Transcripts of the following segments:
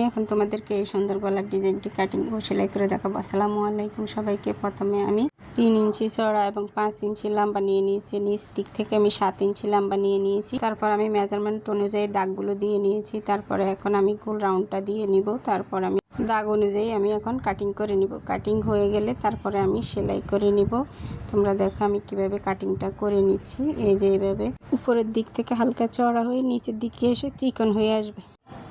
এখন তোমাদেরকে এই সুন্দর গলার ডিজাইনটি কাটিং ও সেলাই করে দেখাবো। আসসালামু আলাইকুম সবাইকে। প্রথমে আমি 3 ইঞ্চি চড়া এবং 5 ইঞ্চি লম্বা নিয়ে নিয়েছি। নিচ দিক থেকে আমি 7 ইঞ্চি লম্বা নিয়ে নিয়েছি। তারপর আমি মেজারমেন্ট অনুযায়ী দাগগুলো দিয়ে নিয়েছি। তারপরে এখন আমি গোল রাউন্ডটা দিয়ে নিব। তারপর আমি দাগ অনুযায়ী আমি এখন কাটিং করে নিব। কাটিং হয়ে গেলে তারপরে আমি সেলাই করে নিব। তোমরা দেখো আমি কিভাবে কাটিংটা করে নিচ্ছি। এই যে এইভাবে উপরের দিক থেকে হালকা চড়া হয়ে নিচের দিকে এসে চিকন হয়ে আসবে।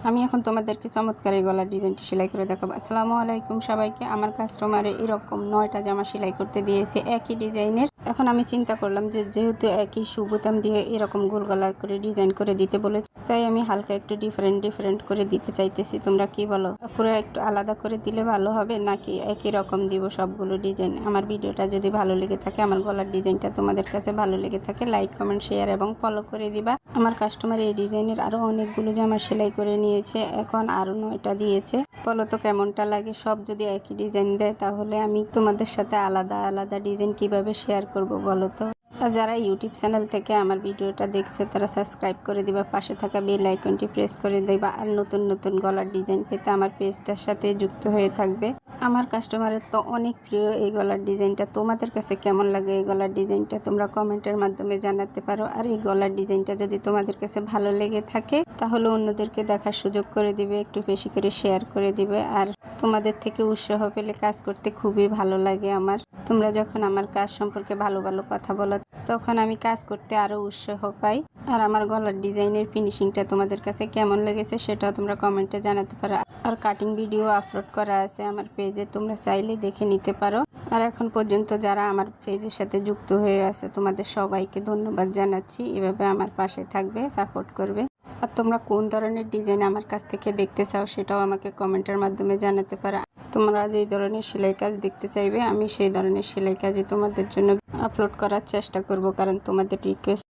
আমি এখন তোমাদেরকে চমৎকার এই গলার ডিজাইনটি সেলাই করে দেখাবো। আসসালামু আলাইকুম সবাইকে। আমার কাস্টমারে এরকম 9টা জামা সেলাই করতে দিয়েছে একই ডিজাইনের। এখন আমি চিন্তা করলাম যে যেহেতু একই সুবোতাম দিয়ে এরকম গোল গলা করে ডিজাইন করে দিতে বলেছে, তাই আমি হালকা একটু ডিফারেন্ট করে দিতে চাইতেছি। তোমরা কি বলো, পুরো একটু আলাদা করে দিলে ভালো হবে নাকি একই রকম দিব সবগুলো ডিজাইন? আমার ভিডিওটা যদি ভালো লেগে থাকে, আমার গলার ডিজাইনটা তোমাদের কাছে ভালো লেগে থাকে, লাইক কমেন্ট শেয়ার এবং ফলো করে দিবা। আমার কাস্টমার এই ডিজাইনের আরো অনেকগুলো জামা সেলাই করে নিয়েছে, এখন আরো 9টা দিয়েছে। বলো তো কেমনটা লাগে? সব যদি একই ডিজাইন দেয় তাহলে আমি তোমাদের সাথে আলাদা আলাদা ডিজাইন কিভাবে শেয়ার করব বলো তো? আর যারা ইউটিউব চ্যানেল থেকে আমার ভিডিওটা দেখছো তারা সাবস্ক্রাইব করে দিবা, পাশে থাকা বেল আইকনটি প্রেস করে দিবা, আর নতুন নতুন গলার ডিজাইন পেতে আমার পেজটার সাথে যুক্ত হয়ে থাকবে। আমার কাস্টমারের তো অনেক প্রিয় এই গলার ডিজাইনটা। তোমাদের কাছে কেমন লাগে এই গলার ডিজাইনটা তোমরা কমেন্টের মাধ্যমে জানাতে পারো। আর এই গলার ডিজাইনটা যদি তোমাদের কাছে ভালো লেগে থাকে তাহলে অন্যদেরকে দেখার সুযোগ করে দিবে, একটু বেশি করে শেয়ার করে দিবে। আর তোমাদের থেকে উৎসাহ পেলে কাজ করতে খুবই ভালো লাগে আমার। তোমরা যখন আমার কাজ সম্পর্কে ভালো ভালো কথা বলো তখন আমি কাজ করতে আরো উৎসাহ পাই। আর আমার গলার ডিজাইনের ফিনিশিংটা তোমাদের কাছে কেমন লেগেছে সেটাও তোমরা কমেন্টে জানাতে পারো। আর কাটিং ভিডিও আপলোড করা আছে আমার পেজে, তোমরা চাইলে দেখে নিতে পারো। আর এখন পর্যন্ত যারা আমার পেজের সাথে যুক্ত হয়ে আছে তোমাদের সবাইকে ধন্যবাদ জানাচ্ছি। এভাবে আমার পাশে থাকবে, সাপোর্ট করবে। আর তোমরা কোন ধরনের ডিজাইন আমার কাছ থেকে দেখতে চাও সেটাও আমাকে কমেন্টের মাধ্যমে জানাতে পারো। তোমরা যেই ধরনের সেলাই কাজ দেখতে চাইবে আমি সেই ধরনের সেলাই কাজই তোমাদের জন্য আপলোড করার চেষ্টা করব, কারণ তোমাদের রিকোয়েস্ট